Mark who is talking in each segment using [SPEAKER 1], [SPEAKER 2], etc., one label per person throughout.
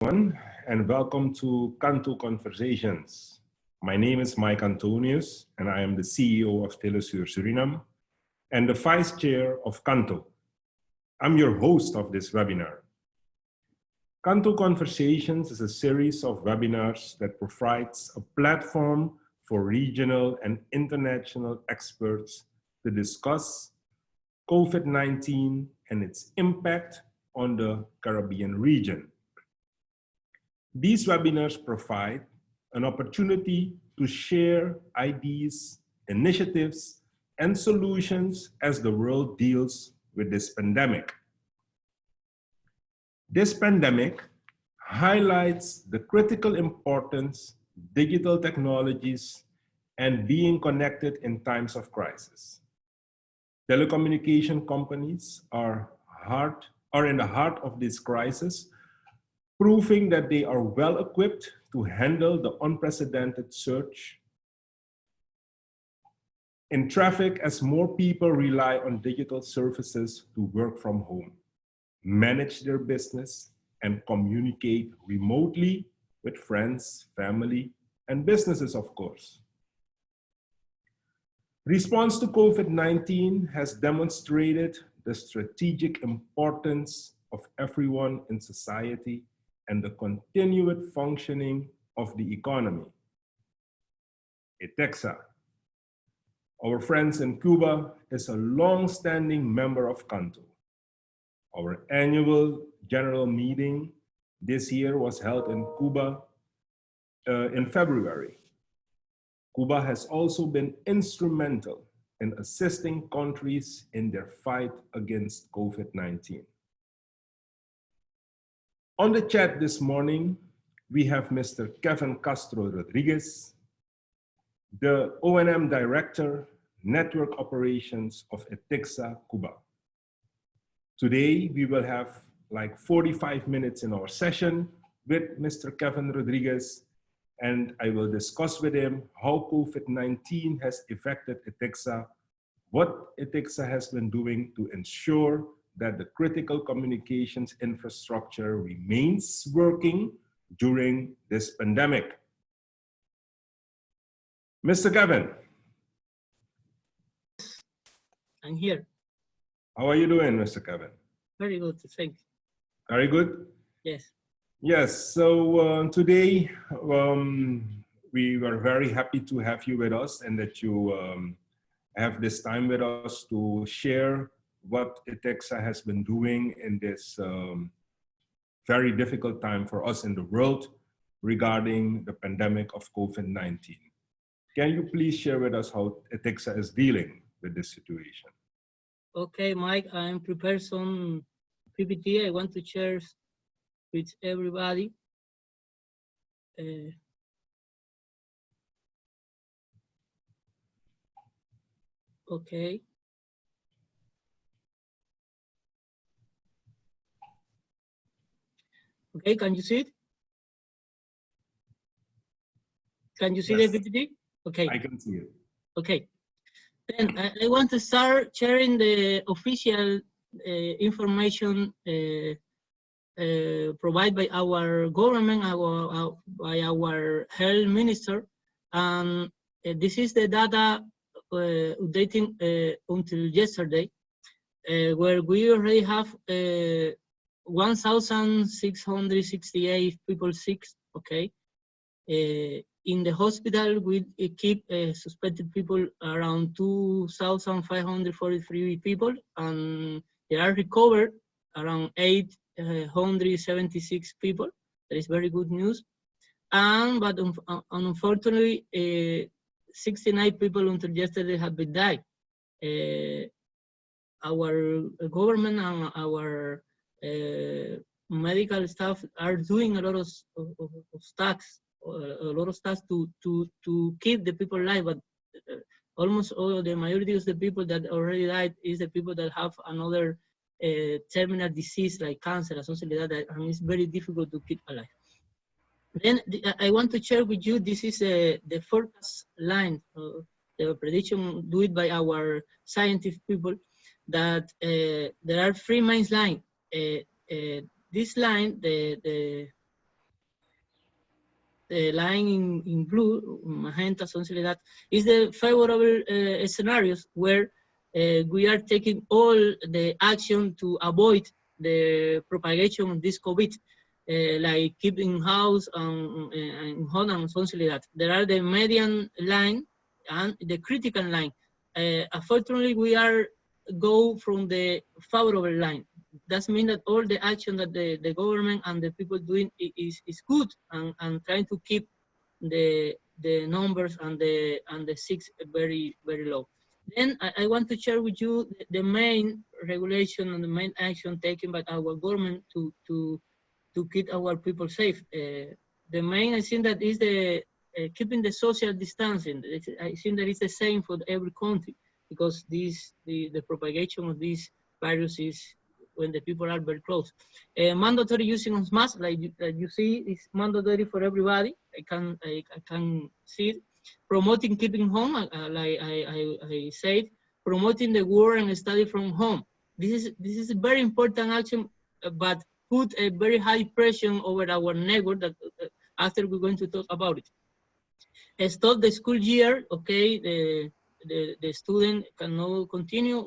[SPEAKER 1] And welcome to CANTO Conversations. My name is Mike Antonius, and I am the CEO of Telesur Suriname and the Vice Chair of CANTO. I'm your host of this webinar. CANTO Conversations is a series of webinars that provides a platform for regional and international experts to discuss COVID-19 and its impact on the Caribbean region. These webinars provide an opportunity to share ideas, initiatives, and solutions as the world deals with this pandemic. This pandemic highlights the critical importance of digital technologies and being connected in times of crisis. Telecommunication companies are in the heart of this crisis, proving that they are well equipped to handle the unprecedented surge in traffic as more people rely on digital services to work from home, manage their business, and communicate remotely with friends, family, and businesses, of course. Response to COVID-19 has demonstrated the strategic importance of everyone in society and the continued functioning of the economy. ETECSA, our friends in Cuba, is a long-standing member of CANTO. Our annual general meeting this year was held in Cuba in February. Cuba has also been instrumental in assisting countries in their fight against COVID-19. On the chat this morning, we have Mr. Kevin Castro Rodriguez, the O&M Director, Network Operations of ETECSA Cuba. Today, we will have like 45 minutes in our session with Mr. Kevin Rodriguez, and I will discuss with him how COVID-19 has affected ETECSA, what ETECSA has been doing to ensure that the critical communications infrastructure remains working during this pandemic. Mr. Kevin.
[SPEAKER 2] I'm here.
[SPEAKER 1] How are you doing, Mr. Kevin?
[SPEAKER 2] Very good, thank you.
[SPEAKER 1] Very good?
[SPEAKER 2] Yes.
[SPEAKER 1] Yes, so today we were very happy to have you with us and that you have this time with us to share what ETECSA has been doing in this very difficult time for us in the world regarding the pandemic of COVID-19. Can you please share with us how ETECSA is dealing with this situation?
[SPEAKER 2] Okay, Mike, I'm prepared some PPT I want to share with everybody. Okay. Okay, can you see it? Can you see
[SPEAKER 1] Yes.
[SPEAKER 2] the PPT? Okay.
[SPEAKER 1] I can see it.
[SPEAKER 2] Okay. Then I want to start sharing the official information provided by our government, by our health minister. And this is the data updating until yesterday, where we already have 1,668 people sick, okay? In the hospital, we keep suspected people around 2,543 people, and they are recovered around 876 people. That is very good news. But unfortunately, 69 people until yesterday have been died. Our government and our medical staff are doing a lot of tasks, to keep the people alive, but almost all the majority of the people that already died is the people that have another terminal disease like cancer or something like that, and it's very difficult to keep alive. Then I want to share with you, this is the forecast line, the prediction done by our scientific people, that there are three main lines. This line, the the line in blue, magenta, something like that, is the favorable scenarios where we are taking all the action to avoid the propagation of this COVID, like keeping house and home and something like that. There are the median line and the critical line. Unfortunately, we are go from the favorable line. That means that all the action that the government and the people doing is good and trying to keep the numbers and the sick very low. Then I want to share with you the main regulation and the main action taken by our government to keep our people safe. The main, I think, that is the keeping the social distancing. I think that is the same for every country, because the propagation of this virus is when the people are very close. Mandatory using of masks, like you see, is mandatory for everybody. I can see it. Promoting keeping home, like I said, promoting the work and study from home. This is a very important action, but put a very high pressure over our network that after we're going to talk about it. Stop the school year, okay, the student cannot continue.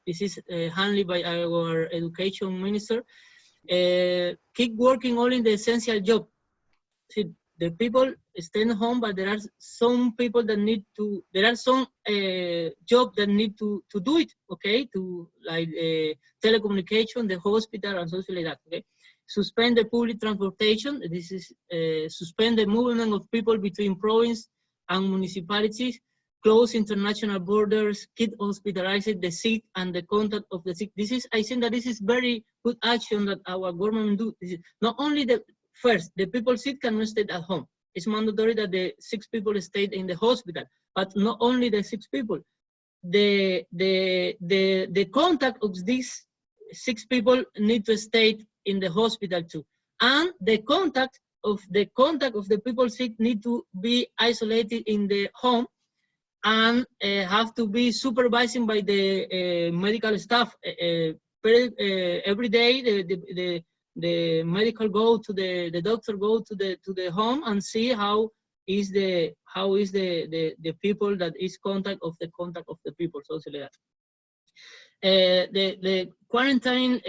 [SPEAKER 2] This is handled by our education minister. Keep working only in the essential job. See, the people stay home, but there are some people that need to, there are some jobs that need to do it, okay, to like telecommunication, the hospital, and something like that, okay. Suspend the public transportation. This is suspend the movement of people between province and municipalities, close international borders, keep hospitalized the sick and the contact of the sick. This is, I think that this is very good action that our government do. This is not only the first, the people sick cannot stay at home. It's mandatory that the 6 people stay in the hospital, but not only the 6 people. The contact of these 6 people need to stay in the hospital too, and the contact of the people sick need to be isolated in the home and have to be supervised by the medical staff. Every day the medical go to the doctor go to the home and see how is the people that is contact of the people, so like that. The quarantine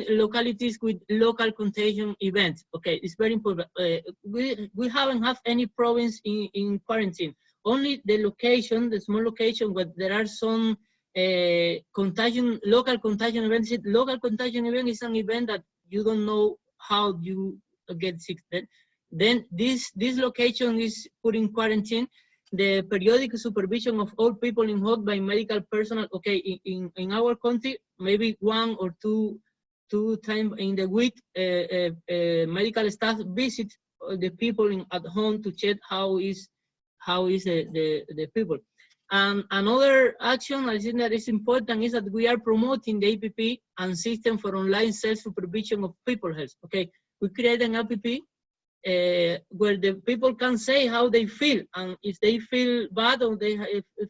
[SPEAKER 2] localities with local contagion events. Okay, it's very important. We haven't have any province in quarantine. Only the location, the small location where there are some local contagion events. Local contagion event is an event that you don't know how you get sick. Then this location is put in quarantine. The periodic supervision of all people involved by medical personnel. Okay, in our country, maybe 1 or 2 times in the week, medical staff visit the people at home to check how is the people. Another action I think that is important is that we are promoting the APP and system for online self-supervision of people health. Okay, we create an APP where the people can say how they feel, and if they feel bad or they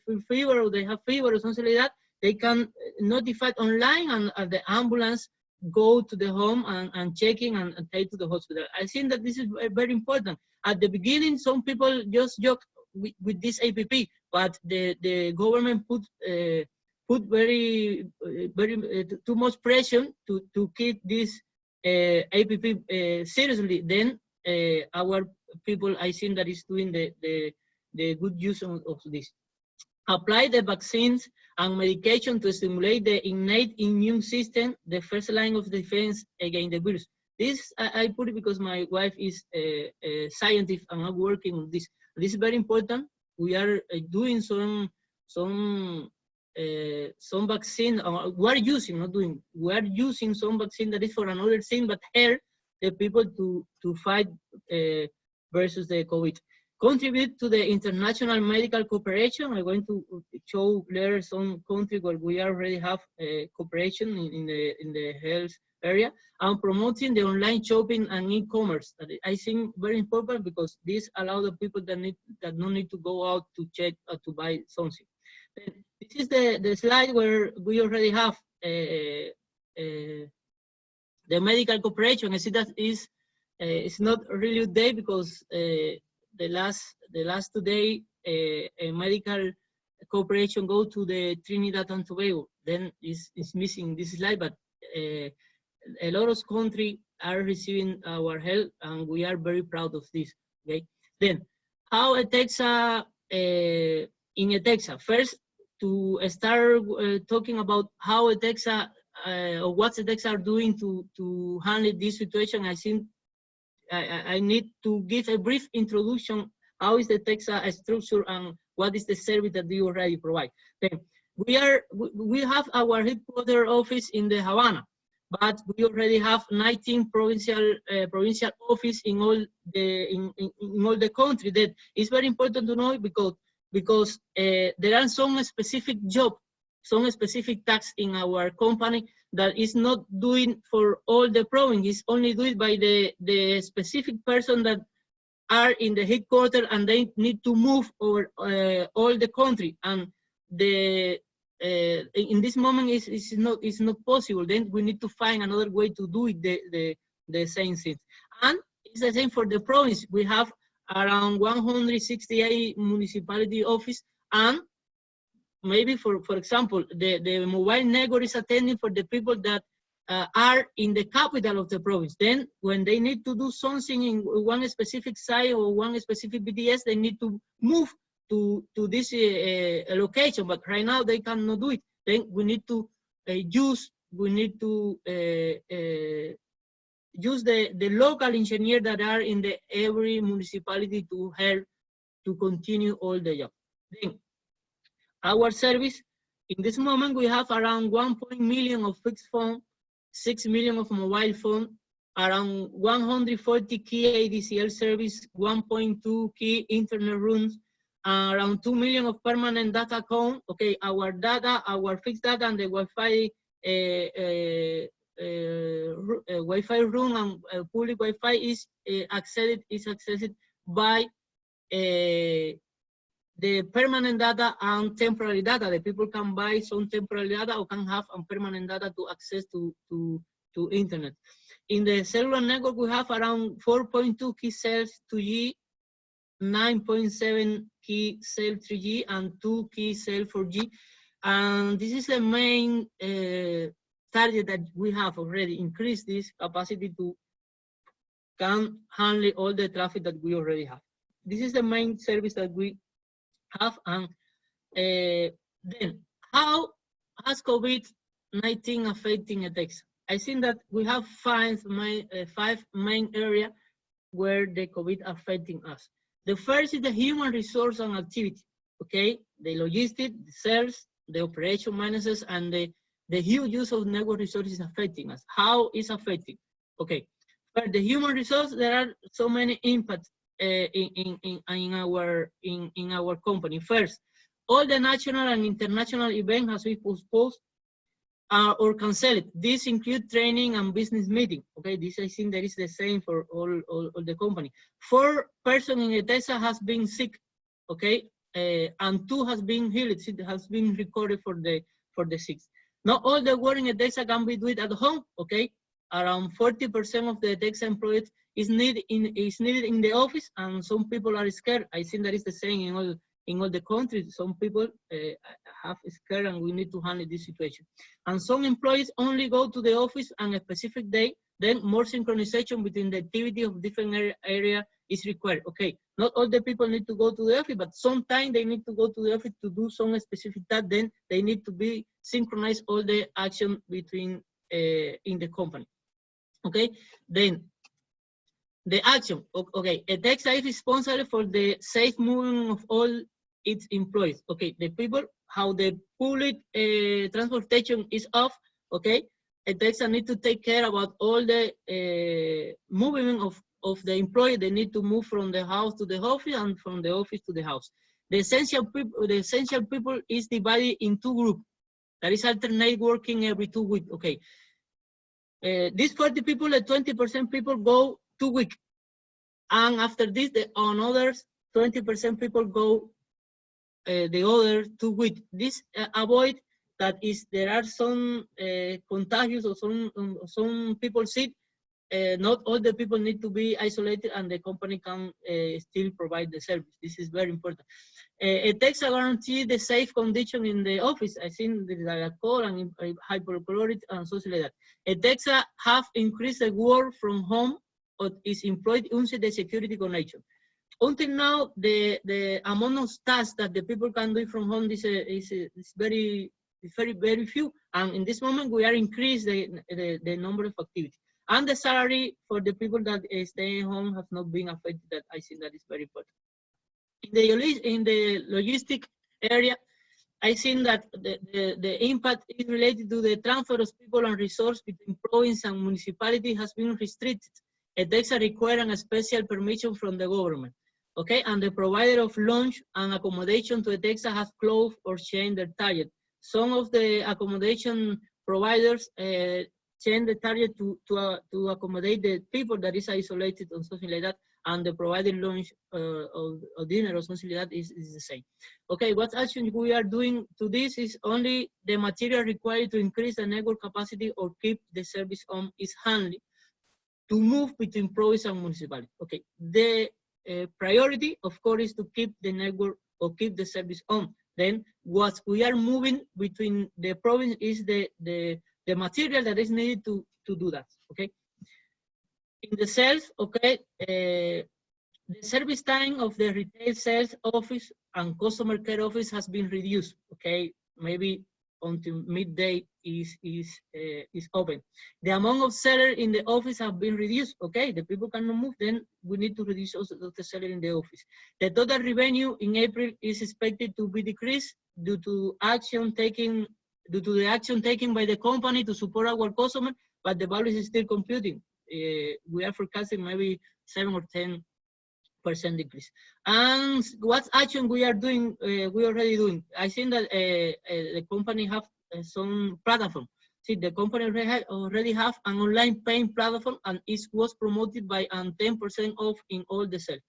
[SPEAKER 2] feel fever or they have fever or something like that, they can notify online, and the ambulance go to the home and checking and take to the hospital. I think that this is very important. At the beginning, some people just joke with this APP, but the government put very too much pressure to keep this APP seriously. Then our people, I think that is doing the good use of this. Apply the vaccines and medication to stimulate the innate immune system, the first line of defense against the virus. This I put it because my wife is a scientist and I'm working on this. This is very important. We are doing some vaccine. We are using, not doing. We are using some vaccine that is for another thing, but help the people to fight versus the COVID. Contribute to the international medical cooperation. I'm going to show later some countries where we already have cooperation in the health area, and promoting the online shopping and e-commerce. I think very important because this allows the people that don't need to go out to check or to buy something. This is the slide where we already have the medical cooperation. I see that is It's not really a day because the last 2 days, a medical cooperation go to the Trinidad and Tobago. Then it's missing this slide, but a lot of countries are receiving our help, and we are very proud of this. Okay. Then, how ETECSA in ETECSA? First, to start talking about how ETECSA or what ETECSA are doing to handle this situation, I think I need to give a brief introduction. How is the ETECSA structure and what is the service that we already provide? Then we have our headquarter office in the Havana, but we already have 19 provincial office in all the country. That is very important to know because there are some specific job, some specific tasks in our company that is not doing for all the province. It's only doing by the specific person that are in the headquarters, and they need to move over all the country. And in this moment it's not possible. Then we need to find another way to do it, the same thing. And it's the same for the province. We have around 168 municipality office, and maybe for example, the mobile network is attending for the people that are in the capital of the province. Then when they need to do something in one specific site or one specific BDS, they need to move to this location, but right now they cannot do it. Then we need to use the local engineer that are in every municipality to help to continue all the job. Then our service, in this moment, we have around 1 million of fixed phone, 6 million of mobile phone, around 140 key ADCL service, 1.2 key internet rooms, around 2 million of permanent data account. Okay, our data, our fixed data, and the Wi-Fi Wi-Fi room and public Wi-Fi is accessed by the permanent data and temporary data. The people can buy some temporary data or can have a permanent data to access to internet. In the cellular network, we have around 4.2 key cells 2G, 9.7 key cell 3G, and 2 key cell 4G. And this is the main target that we have already increased this capacity to can handle all the traffic that we already have. This is the main service that we have. And then how has COVID-19 affecting ETECSA? I think that we have five main areas where the COVID affecting us. The first is the human resource and activity. Okay, the logistics, the sales, the operation managers, and the huge use of network resources affecting us. How is affecting? Okay, for the human resource, there are so many impacts in our company. First, all the national and international events has been postponed or canceled. This include training and business meeting. Okay, this I think that is the same for all the company. 4 persons in ETECSA has been sick. Okay, and 2 has been healed. It has been recorded for the 6. Not all the work in ETECSA can be done at home. Okay, around 40% of the ETECSA employees is needed in the office, and some people are scared. I think that is the same in all the countries. Some people have scared, and we need to handle this situation. And some employees only go to the office on a specific day. Then more synchronization between the activity of different area is required. Okay, not all the people need to go to the office, but sometimes they need to go to the office to do some specific task. Then they need to be synchronized all the action between in the company. Okay, then the action. Okay, ETECSA is responsible for the safe movement of all its employees. Okay, the people, how the public transportation is off. Okay, ETECSA need to take care about all the movement of the employee. They need to move from the house to the office and from the office to the house. The essential people is divided in 2 groups. That is alternate working every 2 weeks. Okay, these 40 people, the 20% people go 2 weeks, and after this, on others, 20% people go the other 2 weeks. This avoid that is there are some contagious or some people sick. not all the people need to be isolated, and the company can still provide the service. This is very important. ETECSA guarantee the safe condition in the office. I think there is a call and hyperchloride and something like that. ETECSA have increased the work from home or is employed using the security connection. Until now, the amount of tasks that the people can do from home is very few. And in this moment, we are increasing the number of activities. And the salary for the people that stay at home have not been affected. That I think that is very important. In the logistic area, I think that the impact is related to the transfer of people and resources between province and municipality has been restricted. ETECSA requiring a special permission from the government. Okay, and the provider of lunch and accommodation to ETECSA have closed or changed their target. Some of the accommodation providers change the target to accommodate the people that is isolated or something like that, and the provided lunch or dinner or something like that is the same. Okay, what action we are doing to this is only the material required to increase the network capacity or keep the service on is handling to move between province and municipality. Okay, the priority, of course, is to keep the network or keep the service on. Then what we are moving between the province is the material that is needed to do that, okay? In the sales, okay, the service time of the retail sales office and customer care office has been reduced, okay? Maybe until midday is open. The amount of sellers in the office have been reduced, okay? The people cannot move, then we need to reduce also the seller in the office. The total revenue in April is expected to be decreased due to the action taken by the company to support our customer, but the value is still computing. We are forecasting maybe 7 or 10% decrease. And what action we are doing, we already doing. I think that the company have some platform. See, the company already have an online paying platform, and it was promoted by 10% off in all the sales.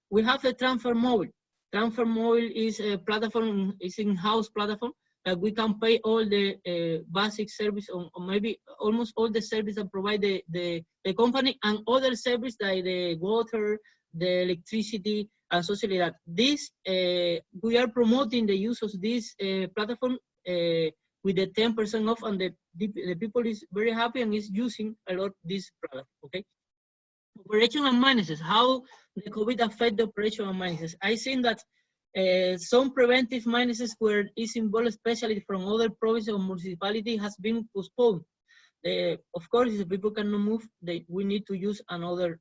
[SPEAKER 2] We have a transfer mobile. Transfer mobile is a platform, is in-house platform that we can pay all the basic service or maybe almost all the service that provide the company, and other service like the water, the electricity, and something like that. This, we are promoting the use of this platform with the 10% off, and the people is very happy and is using a lot this product, okay? Operation and maintenance, how the COVID affect the operation and maintenance. I think that some preventive maintenance where is involved, especially from other provinces or municipality, has been postponed. Of course, if the people cannot move, we need to use another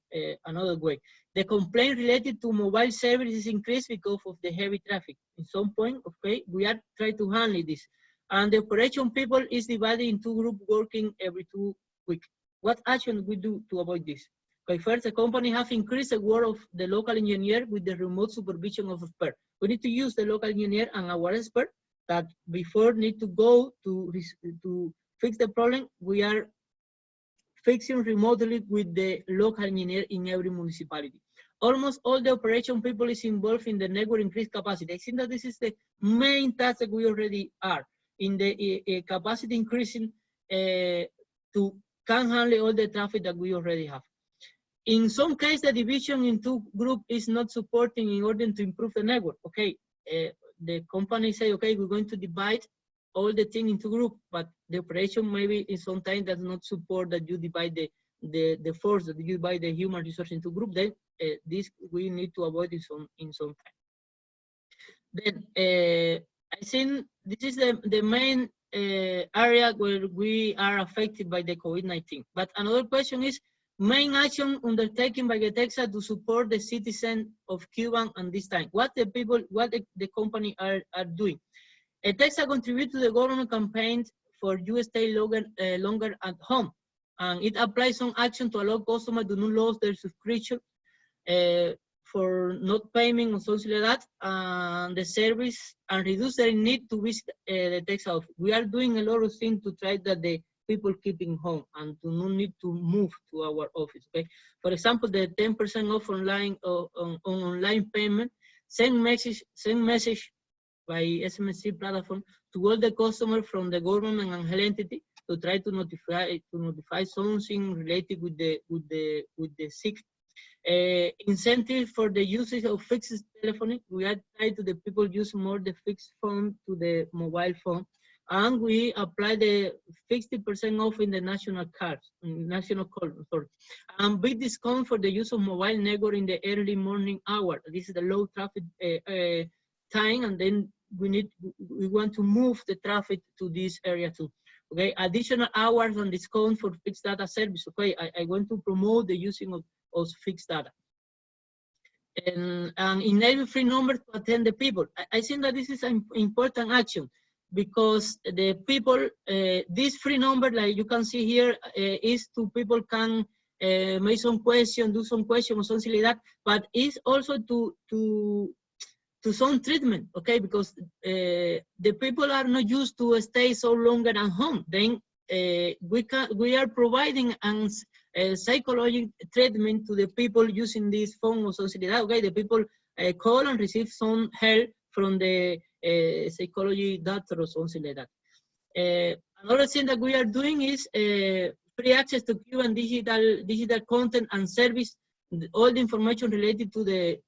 [SPEAKER 2] way. The complaint related to mobile service is increased because of the heavy traffic. In some point, okay, we are trying to handle this. And the operation people is divided into groups working every 2 weeks. What action we do to avoid this? Okay, first, the company have increased the work of the local engineer with the remote supervision of expert. We need to use the local engineer and our expert that before need to go to fix the problem. We are fixing remotely with the local engineer in every municipality. Almost all the operation people is involved in the network increased capacity. I think that this is the main task that we already are in the capacity increasing to can handle all the traffic that we already have. In some cases, the division into group is not supporting in order to improve the network. Okay, the company say, okay, we're going to divide all the thing into group, but the operation maybe in some time does not support that you divide the force, that you divide the human resource into group. Then this we need to avoid in some time. Then I think this is the main area where we are affected by the COVID-19. But another question is, main action undertaken by ETECSA to support the citizen of Cuba at this time. What the company are doing. ETECSA contribute to the government campaign for you stay longer at home. And it applies some action to allow customers to not lose their subscription for not payment or something like that, and the service, and reduce their need to visit the ETECSA office. We are doing a lot of things to try that the people keeping home and to not need to move to our office. Okay, for example, the 10% off online on online payment, send message by SMSC platform to all the customers from the government and health entity to try to notify something related with the sick. Incentive for the usage of fixed telephony. We are trying to the people use more the fixed phone to the mobile phone, and we apply the 50% off in the national cards, national call, sorry, and big discount for the use of mobile network in the early morning hour. This is the low traffic time, and then we want to move the traffic to this area too. Okay, additional hours and discount for fixed data service. Okay, I want to promote the using of fixed data. And enable free number to attend the people. I think that this is an important action, because the people, this free number, like you can see here, is to people can make some question, do some question or something like that, but it's also to some treatment, okay? Because the people are not used to stay so longer at home. Then we are providing psychological treatment to the people using this phone or something like that. Okay, the people call and receive some help from the psychology doctor or something like that. Another thing that we are doing is free access to Cuban digital content and service. All the information related to the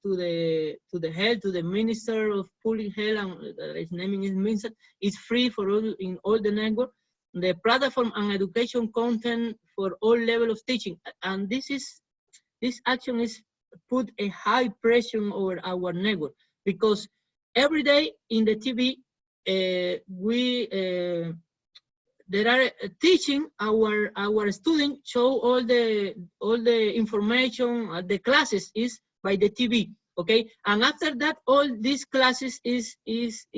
[SPEAKER 2] health, to the Minister of Public Health, and his name is Vincent, is free for all in all the network. The platform and education content for all levels of teaching, and this action is put a high pressure over our network, because every day in the TV there are teaching our students, show all the information, the classes is by the TV, okay? And after that, all these classes is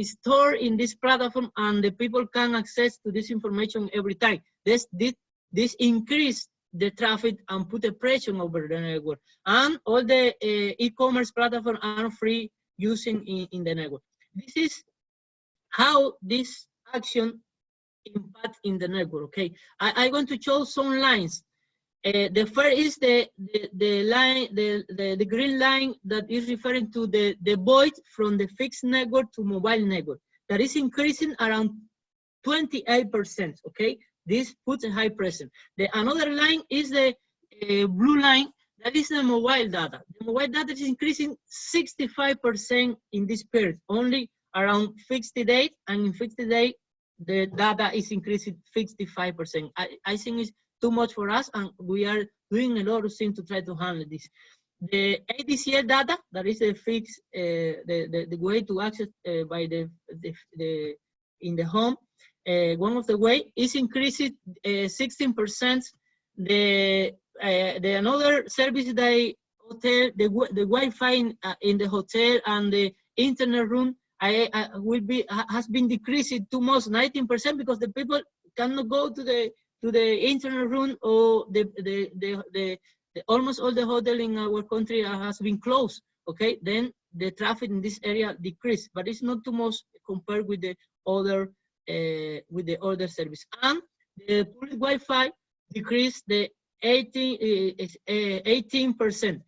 [SPEAKER 2] stored in this platform, and the people can access to this information every time. This increase the traffic and put a pressure over the network. And all the e-commerce platforms are free using in the network. This is how this action impact in the network. Okay, I want to show some lines. The first is the line, the green line that is referring to the void from the fixed network to mobile network. That is increasing around 28%. Okay, this puts a high pressure. Another line is the blue line. That is the mobile data. The mobile data is increasing 65% in this period, only around 60 days, and in 60 days, the data is increasing 65%. I think it's too much for us, and we are doing a lot of things to try to handle this. The ADCL data, that is the fixed, the way to access by in the home, one of the way is increasing 16%. The another service, the hotel, the Wi-Fi in the hotel and the internet room, has been decreasing too much, 19%, because the people cannot go to the internet room, or the almost all the hotel in our country has been closed. Okay, then the traffic in this area decreased, but it's not too much compared with the other service. And the public Wi-Fi decreased the 18%.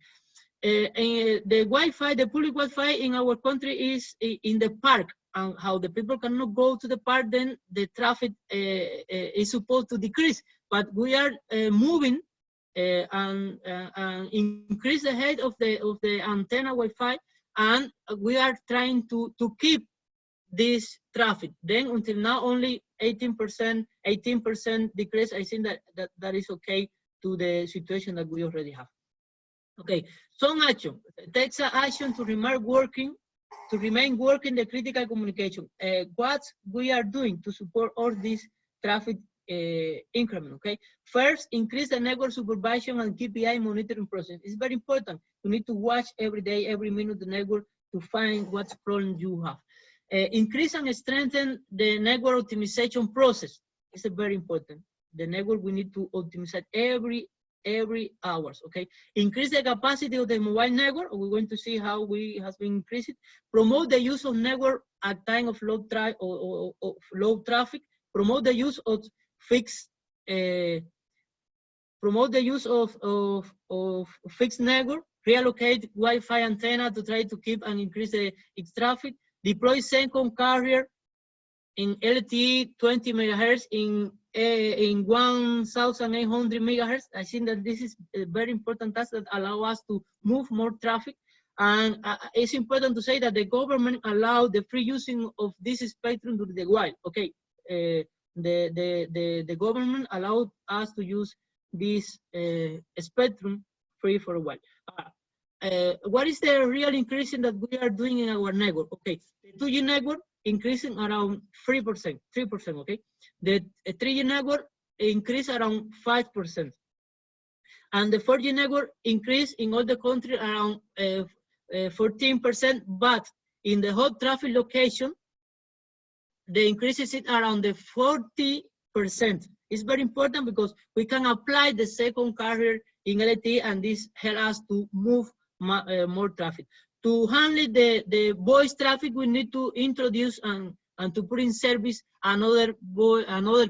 [SPEAKER 2] The Wi-Fi, the public Wi-Fi in our country is in the park, and how the people cannot go to the park, then the traffic is supposed to decrease. But we are moving and increase the height of the antenna Wi-Fi, and we are trying to keep this traffic. Then until now, only 18% decrease. I think that is okay to the situation that we already have. Okay, some action. ETECSA action to remain working the critical communication. What we are doing to support all this traffic increment. Okay, first, increase the network supervision and KPI monitoring process. It's very important. You need to watch every day, every minute the network to find what problem you have. Increase and strengthen the network optimization process. It's very important. The network, we need to optimize every hours. Okay, increase the capacity of the mobile network. We're going to see how we has been increasing. Promote the use of network at time of low traffic. Promote the use of fixed. Promote the use of fixed network. Reallocate Wi-Fi antenna to try to keep and increase its traffic. Deploy second carrier in LTE 20 megahertz in in 1,800 megahertz. I think that this is a very important task that allow us to move more traffic. And it's important to say that the government allowed the free using of this spectrum during the while. Okay, the government allowed us to use this spectrum free for a while. What is the real increasing that we are doing in our network? Okay, the 2G network increasing around 3%, okay? The 3G network increased around 5%. And the 4G network increased in all the country around 14%, but in the hot traffic location, the increase is around the 40%. It's very important because we can apply the second carrier in LTE, and this helps us to move more traffic. To handle the voice traffic, we need to introduce and to put in service another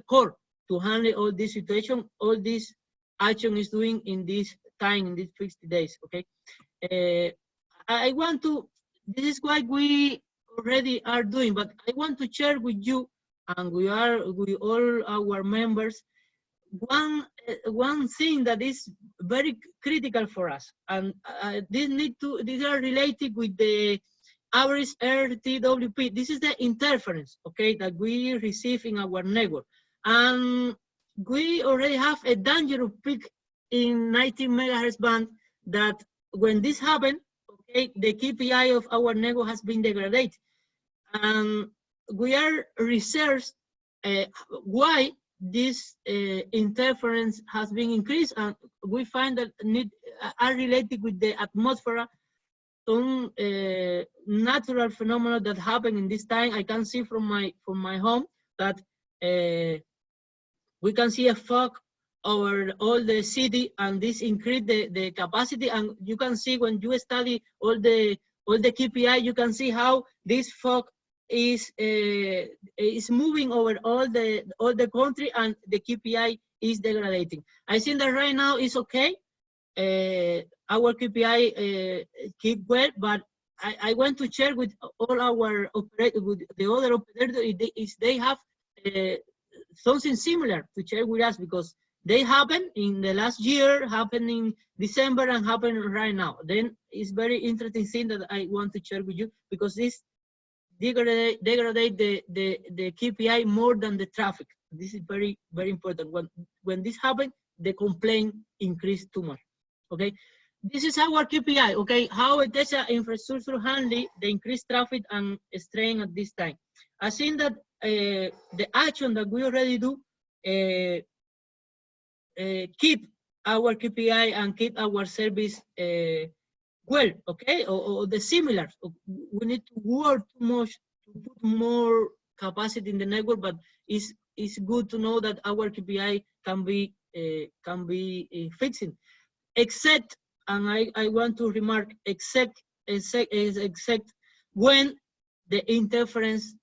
[SPEAKER 2] core to handle all this situation. All this action is doing in this time, in these 60 days, okay? I want to, this is what we already are doing, but I want to share with you and with all our members one thing that is very critical for us, and these are related with the average RTWP. This is the interference, okay, that we receive in our network, and we already have a dangerous peak in 19 megahertz band. That when this happened, okay, the KPI of our network has been degraded, and we are researched why this interference has been increased, and we find that are related with the atmosphere, some natural phenomena that happen in this time. I can see from my home that we can see a fog over all the city, and this increase the capacity. And you can see when you study all the KPI, you can see how this fog is moving over all the country, and the KPI is degrading. I think that right now is okay. Our KPI keep well, but I want to share with all our operators, with the other operators, if they have something similar to share with us, because they happened in the last year, happened in December, and happened right now. Then it's very interesting thing that I want to share with you, because this degrade the KPI more than the traffic. This is very, very important. When this happened, the complaint increased too much. Okay, this is our KPI. Okay, how ETECSA infrastructure handle the increased traffic and strain at this time. I think that the action that we already do keep our KPI and keep our service well, okay, or the similar. We need to work too much to put more capacity in the network, but it's good to know that our KPI can be fixing. Except, and I want to remark, except when the interference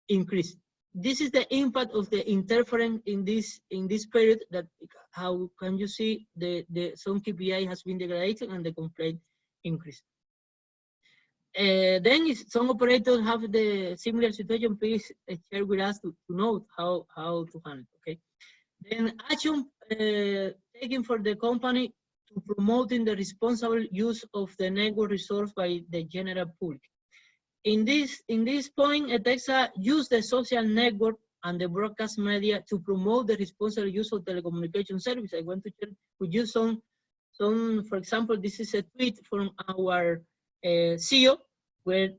[SPEAKER 2] increase. This is the impact of the interference in this period. That how can you see the some KPI has been degraded and the complaint increase. Then if some operators have the similar situation, please share with us to know how to handle. Okay. Then action taken for the company to promoting the responsible use of the network resource by the general public. In this point, ETECSA used the social network and the broadcast media to promote the responsible use of telecommunication service. I want to share with you some, for example, this is a tweet from our CEO, where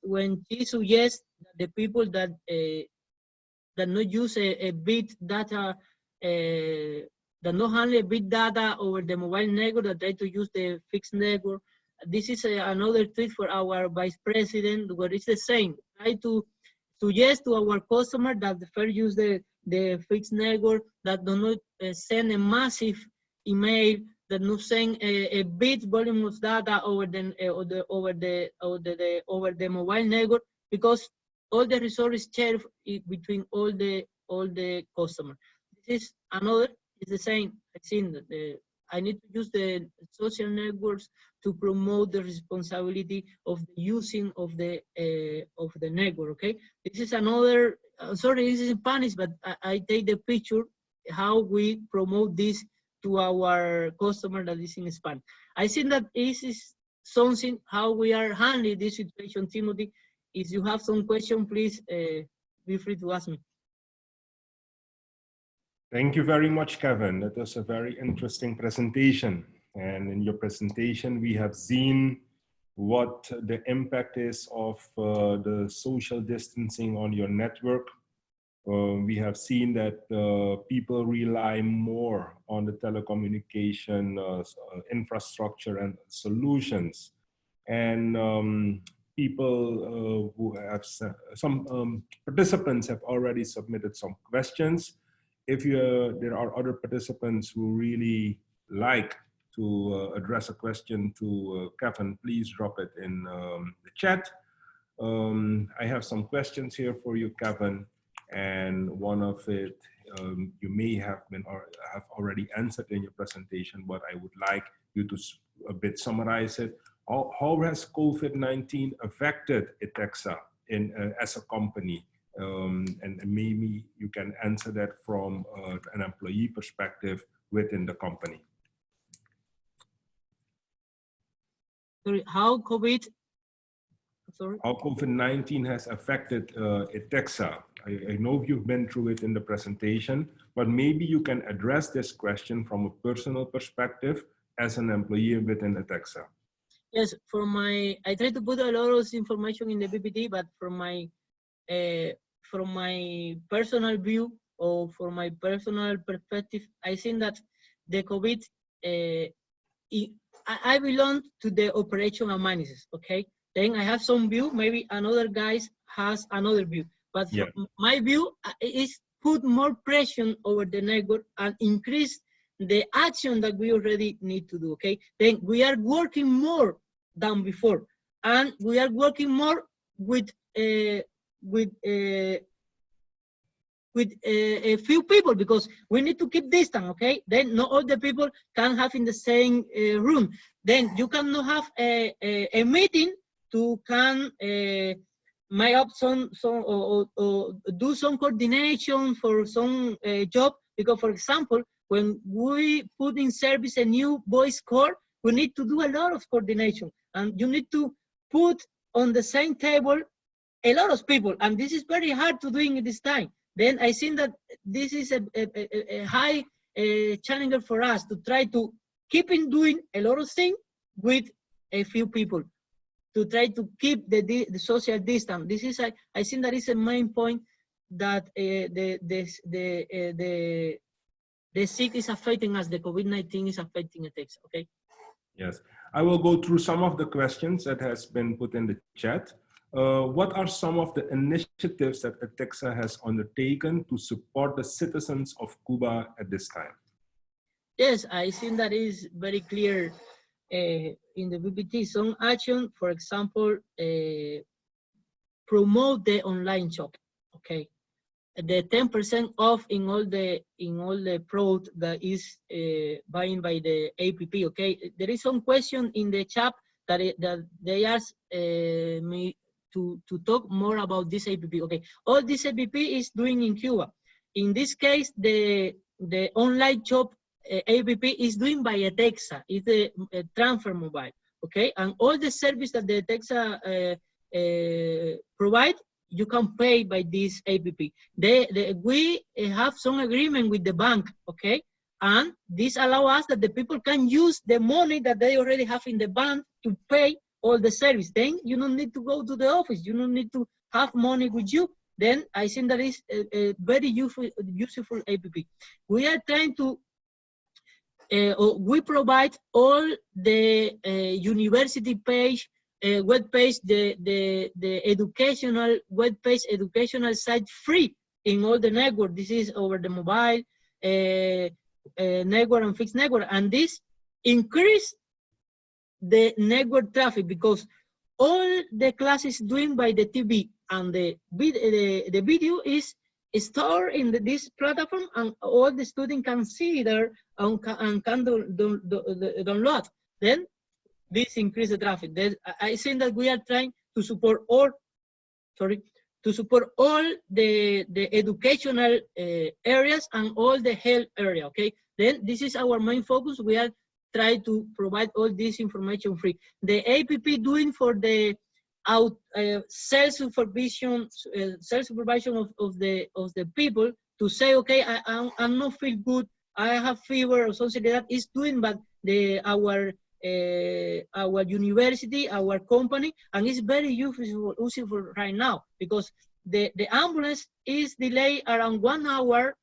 [SPEAKER 2] when she suggests that the people that not use a big data, that not handle big data over the mobile network, that try to use the fixed network. This is another tweet for our vice president, where it's the same. Try to suggest to our customer that the first use the fixed network, that do not send a massive email, that not send a big volume of data over the mobile network, because all the resources shared between all the customers. This is another. It's the same. I think that I need to use the social networks to promote the responsibility of the using of the network. Okay, this is another sorry, this is in Spanish, but I take the picture how we promote this to our customer that is in Spanish. I think that this is something how we are handling this situation, Timothy. If you have some question, please be free to ask me.
[SPEAKER 1] Thank you very much, Kevin. That was a very interesting presentation. And in your presentation, we have seen what the impact is of the social distancing on your network. We have seen that people rely more on the telecommunication infrastructure and solutions. And people who have, some participants have already submitted some questions. If there are other participants who really like to address a question to Kevin, please drop it in the chat. I have some questions here for you, Kevin, and one of it you may have already answered in your presentation, but I would like you to a bit summarize it. How has COVID-19 affected ETECSA as a company? And maybe you can answer that from an employee perspective within the company.
[SPEAKER 2] Sorry, how
[SPEAKER 1] COVID-19 has affected ETECSA. I know you've been through it in the presentation, but maybe you can address this question from a personal perspective as an employee within ETECSA.
[SPEAKER 2] Yes, I try to put a lot of information in the PPT, but from my personal view or from my personal perspective, I think that the COVID, I belong to the operation and maintenance, okay? Then I have some view, maybe another guy has another view. But my view is put more pressure over the network and increase the action that we already need to do, okay? Then we are working more than before. And we are working more with a few people because we need to keep distance, okay? Then not all the people can have in the same room. Then you cannot have a meeting to make up or do some coordination for some job, because for example, when we put in service a new voice call, we need to do a lot of coordination, and you need to put on the same table a lot of people, and this is very hard to do in this time. Then I think that this is a high challenge for us to try to keep in doing a lot of things with a few people, to try to keep the social distance. This is, I think that is a main point that the sick is affecting us, the COVID-19 is affecting ETECSA, okay?
[SPEAKER 1] Yes, I will go through some of the questions that has been put in the chat. What are some of the initiatives that ETECSA has undertaken to support the citizens of Cuba at this time?
[SPEAKER 2] Yes, I think that is very clear in the PPT. Some action, for example, promote the online shop, okay? The 10% off in all the product that is buying by the APP, okay? There is some question in the chat that they ask me to talk more about this APP, okay? All this APP is doing in Cuba. In this case, the online shop APP is doing by ETECSA. It's a transfer mobile, okay? And all the service that the ETECSA provide, you can pay by this APP. We have some agreement with the bank, okay? And this allows us that the people can use the money that they already have in the bank to pay all the service. Then you don't need to go to the office. You don't need to have money with you. Then I think that is a very useful APP. We are trying to, we provide all the university page, web page, the educational web page, educational site free in all the network. This is over the mobile network and fixed network, and this increase the network traffic because all the classes doing by the TV and the video is stored in this platform, and all the students can see there and can download. Then this increase the traffic. Then I think that we are trying to support all, to support all the educational areas and all the health area, okay? Then this is our main focus. We are trying to provide all this information free. The APP doing for the self-supervision of the people to say, okay, I'm not feel good, I have fever or something like that, is doing, but our university, our company, and it's very useful right now, because the ambulance is delayed around 1 hour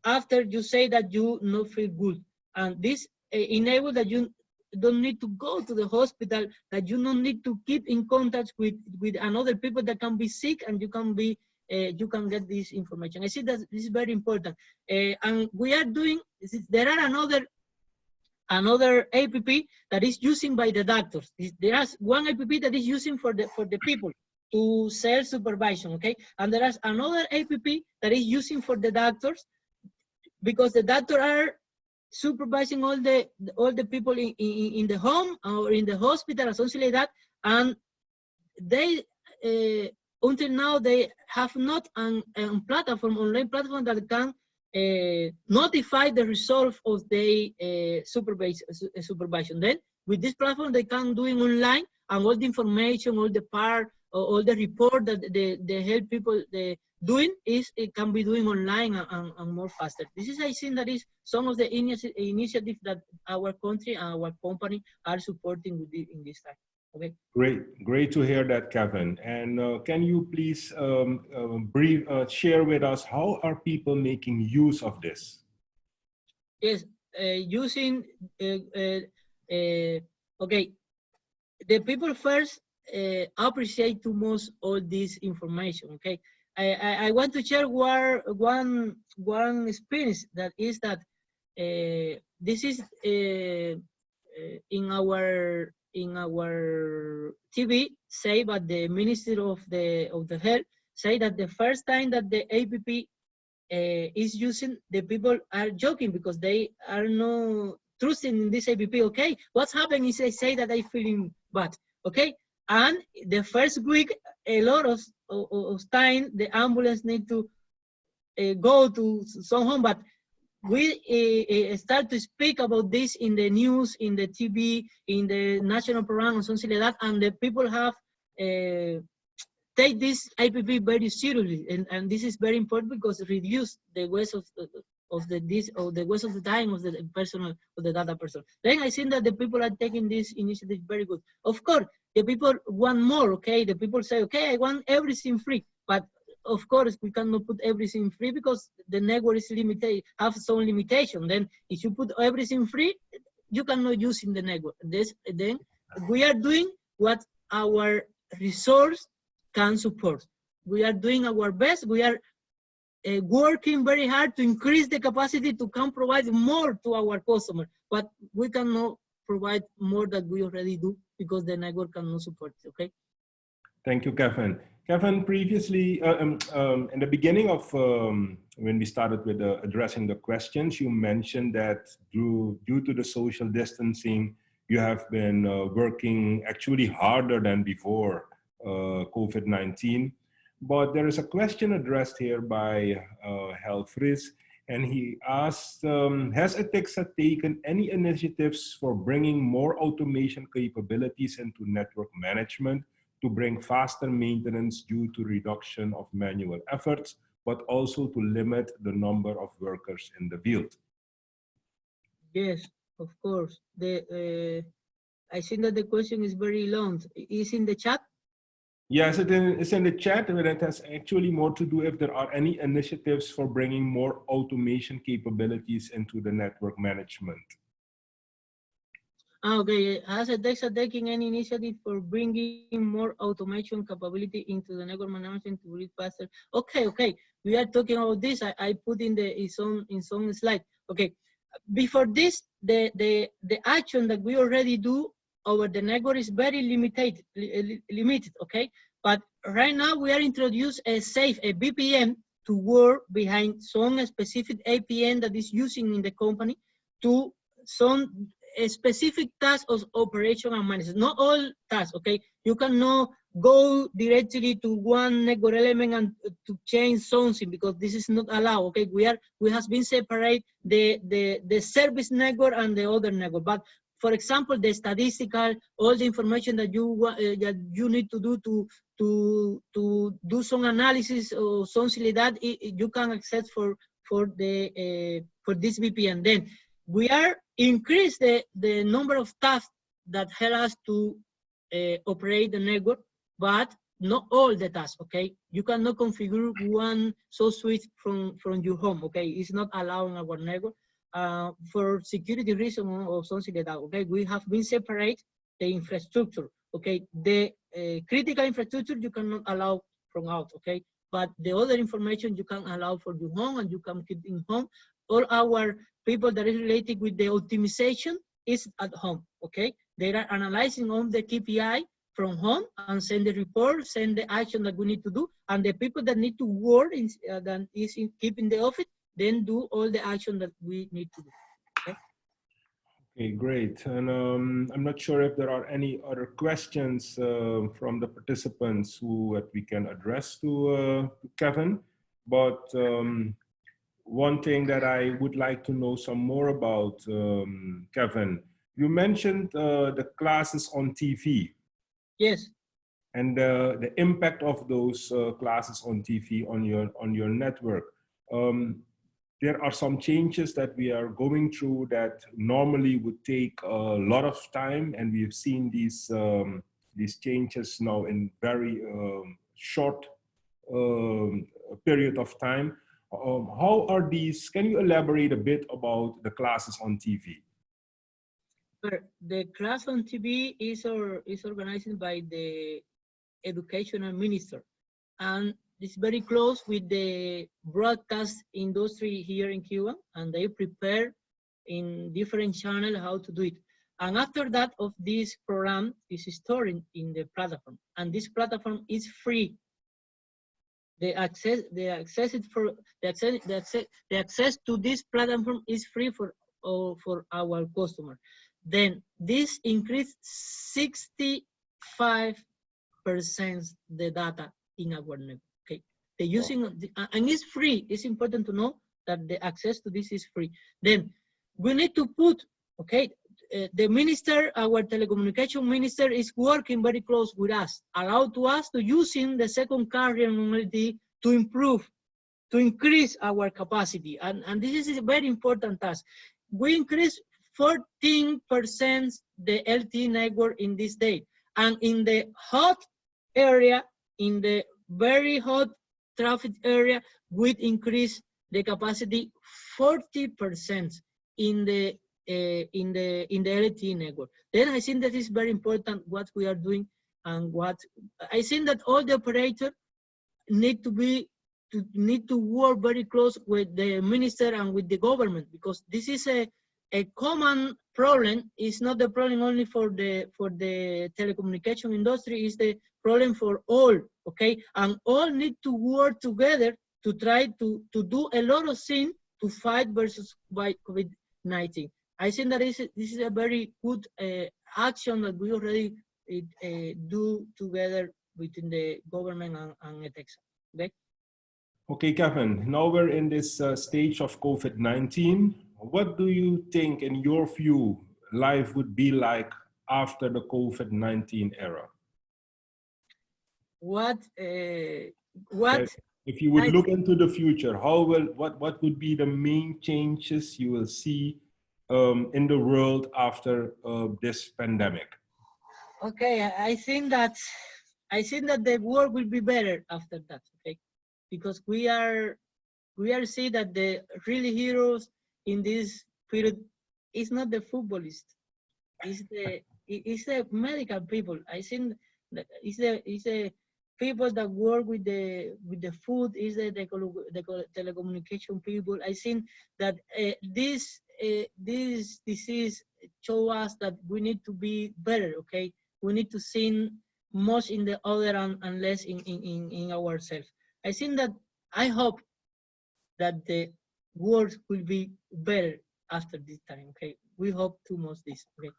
[SPEAKER 2] after you say that you not feel good, and this enables that you don't need to go to the hospital, that you don't need to keep in contact with another people that can be sick, and you can be you can get this information. I see that this is very important, and we are doing. There are another APP that is using by the doctors. There is one APP that is using for the people to self-supervision, okay? And there is another APP that is using for the doctors, because the doctors are supervising all the people in the home or in the hospital or something like that, and they until now they have not an online platform that can notify the result of the supervision. Then with this platform they can do it online, and all the information, all the all the report that the health people doing it can be doing online and more faster. This is, I think, that is some of the initiatives that our country and our company are supporting in this time. Okay.
[SPEAKER 1] Great to hear that, Kevin. And can you please share with us, how are people making use of this?
[SPEAKER 2] Yes, using, okay, the people first appreciate too much all this information, okay? I want to share one experience, that is that this is in our TV say, but the Minister of the Health say that the first time that the APP is using, the people are joking because they are not trusting in this APP. Okay, what's happening is they say that I feeling bad. Okay, and the first week, a lot of time the ambulance need to go to some home, but we start to speak about this in the news, in the TV, in the national program or something like that, and the people have take this APP very seriously, and this is very important because it reduces the waste of the waste of the time of the personal, of the data person. Then I think that the people are taking this initiative very good. Of course, the people want more. Okay, the people say, okay, I want everything free, but of course, we cannot put everything free because the network is limited, have some limitation. Then if you put everything free, you cannot use in the network. Then we are doing what our resource can support. We are doing our best. We are working very hard to increase the capacity to can provide more to our customer, but we cannot provide more than we already do because the network cannot support it, okay?
[SPEAKER 1] Thank you, Kevin. Kevin, previously, in the beginning of when we started with addressing the questions, you mentioned that due to the social distancing, you have been working actually harder than before COVID-19. But there is a question addressed here by Helfris, and he asked, has ETECSA taken any initiatives for bringing more automation capabilities into network management to bring faster maintenance due to reduction of manual efforts, but also to limit the number of workers in the field?
[SPEAKER 2] Yes, of course. I think that the question is very long. Is in the chat?
[SPEAKER 1] Yes, it's in the chat, but it has actually more to do if there are any initiatives for bringing more automation capabilities into the network management.
[SPEAKER 2] Okay, has ETECSA taking any initiative for bringing more automation capability into the network management to read faster? Okay, we are talking about this. I put in some slide. Okay, before this, the action that we already do over the network is very limited. Okay, but right now we are introduced a VPN to work behind some specific APN that is using in the company to some a specific task of operation and management. Not all tasks, okay? You cannot go directly to one network element and to change something, because this is not allowed, okay? We have been separate the service network and the other network. But for example, the statistical, all the information that you need to do to do some analysis or something like that, you can access for this VPN. Then we are increase the number of tasks that help us to operate the network, but not all the tasks, okay? You cannot configure one source switch from your home, okay? It's not allowed in our network for security reasons or something like that, okay? We have been separate the infrastructure, okay? The critical infrastructure you cannot allow from out, okay? But the other information you can allow for your home and you can keep in home. All our people that is related with the optimization is at home, okay? They are analyzing on the KPI from home and send the report, send the action that we need to do, and the people that need to work that is keeping the office, then do all the action that we need to do. Okay,
[SPEAKER 1] okay, great. And I'm not sure if there are any other questions from the participants that we can address to Kevin, but one thing that I would like to know some more about, Kevin, you mentioned the classes on TV.
[SPEAKER 2] yes.
[SPEAKER 1] And the impact of those classes on TV on your network. There are some changes that we are going through that normally would take a lot of time, and we've seen these changes now in very short period of time. How are these? Can you elaborate a bit about the classes on TV?
[SPEAKER 2] The class on TV is organized by the educational minister, and it's very close with the broadcast industry here in Cuba, and they prepare in different channels how to do it. And after that, of this program is stored in the platform, and this platform is free. The access to this platform is free for our customer. Then this increased 65% the data in our network. Okay, the using and it's free. It's important to know that the access to this is free. Then we need to put, okay, the minister, our telecommunication minister, is working very close with us, allow to us to using the second carrier modality to improve, to increase our capacity, and this is a very important task. We increase 14% the LTE network in this day, and in the hot area, in the very hot traffic area, we increase the capacity 40% in the LTE network. Then I think that is very important what we are doing, and what I think that all the operators need to work very close with the minister and with the government, because this is a common problem. It's not the problem only for the telecommunication industry, it's the problem for all, okay? And all need to work together to try to do a lot of things to fight versus COVID-19. I think that this is a very good action that we already do together between the government and ETECSA, okay?
[SPEAKER 1] Okay, Kevin, now we're in this stage of COVID-19. What do you think, in your view, life would be like after the COVID-19 era? If you would look into the future, what would be the main changes you will see in the world after this pandemic?
[SPEAKER 2] Okay, I think that the world will be better after that, okay? Because we are seeing that the really heroes in this period is not the footballist, it's the medical people. I think that it's the people that work with the food, is the telecommunication people. I think that this disease show us that we need to be better, okay? We need to think much in the other and less in ourselves. I think that I hope that the world will be better after this time, okay? we hope to most this. Okay.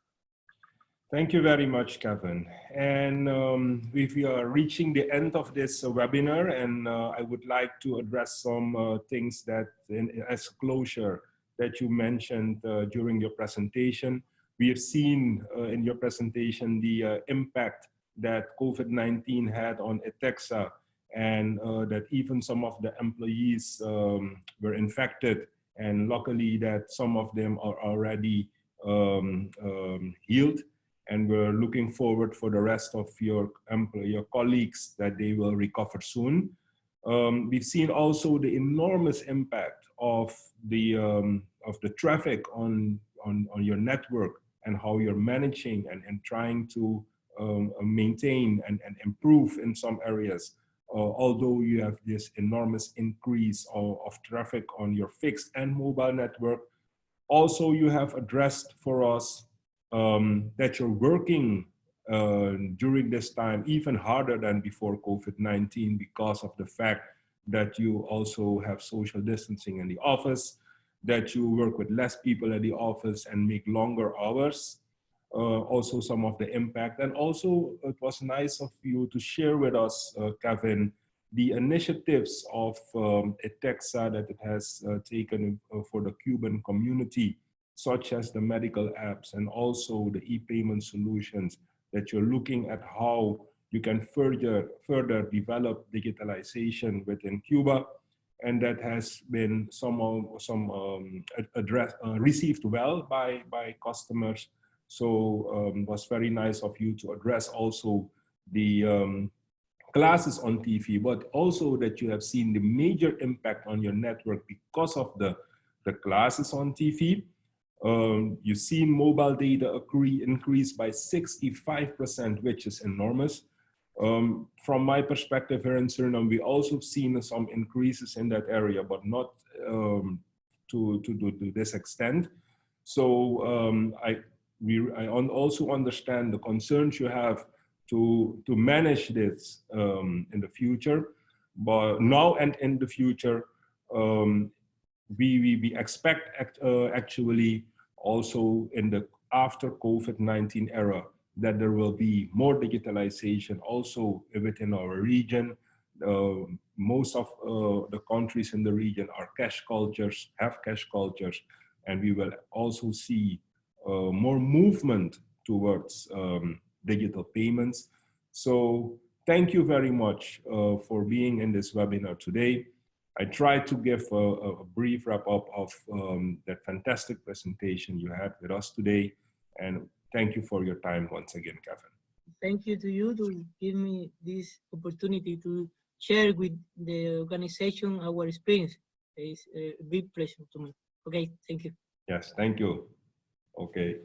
[SPEAKER 1] Thank you very much, Kevin. And we are reaching the end of this webinar, and I would like to address some things that, as closure, that you mentioned during your presentation. We have seen in your presentation the impact that COVID-19 had on ETECSA, and that even some of the employees were infected, and luckily that some of them are already healed. And we're looking forward for the rest of your colleagues that they will recover soon. We've seen also the enormous impact of the traffic on your network, and how you're managing and trying to maintain and improve in some areas. Although you have this enormous increase of traffic on your fixed and mobile network. Also, you have addressed for us that you're working during this time even harder than before COVID-19, because of the fact that you also have social distancing in the office, that you work with less people at the office and make longer hours. Also some of the impact. And also it was nice of you to share with us, Kevin, the initiatives of ETECSA that it has taken for the Cuban community, such as the medical apps and also the e-payment solutions, that you're looking at how you can further develop digitalization within Cuba. And that has been received well by customers. So it was very nice of you to address also the classes on TV, but also that you have seen the major impact on your network because of the classes on TV. You've seen mobile data increase by 65%, which is enormous. From my perspective here in Suriname, we also seen some increases in that area, but not to this extent. So I also understand the concerns you have to manage this in the future, but now and in the future, we expect actually also in the after COVID-19 era that there will be more digitalization also within our region. Most of the countries in the region are cash cultures, have cash cultures, and we will also see more movement towards digital payments. So thank you very much for being in this webinar today. I tried to give a brief wrap up of that fantastic presentation you had with us today. And thank you for your time once again, Kevin.
[SPEAKER 2] Thank you to you to give me this opportunity to share with the organization our experience. It's a big pleasure to me. Okay, thank you.
[SPEAKER 1] Yes, thank you. Okay,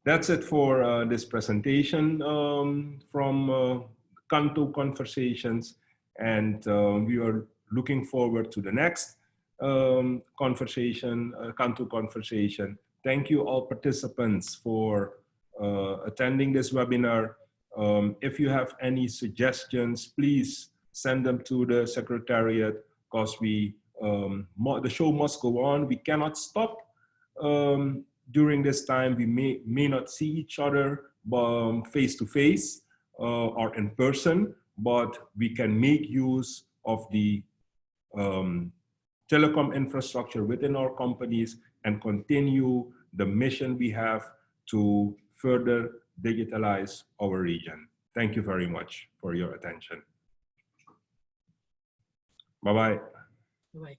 [SPEAKER 1] that's it for this presentation from CANTO Conversations, and we are looking forward to the next conversation, CANTO Conversation. Thank you all participants for attending this webinar. If you have any suggestions, please send them to the Secretariat, because the show must go on. We cannot stop. During this time, we may not see each other face to face or in person, but we can make use of the telecom infrastructure within our companies and continue the mission we have to further digitalize our region. Thank you very much for your attention. Bye-bye.
[SPEAKER 2] Bye.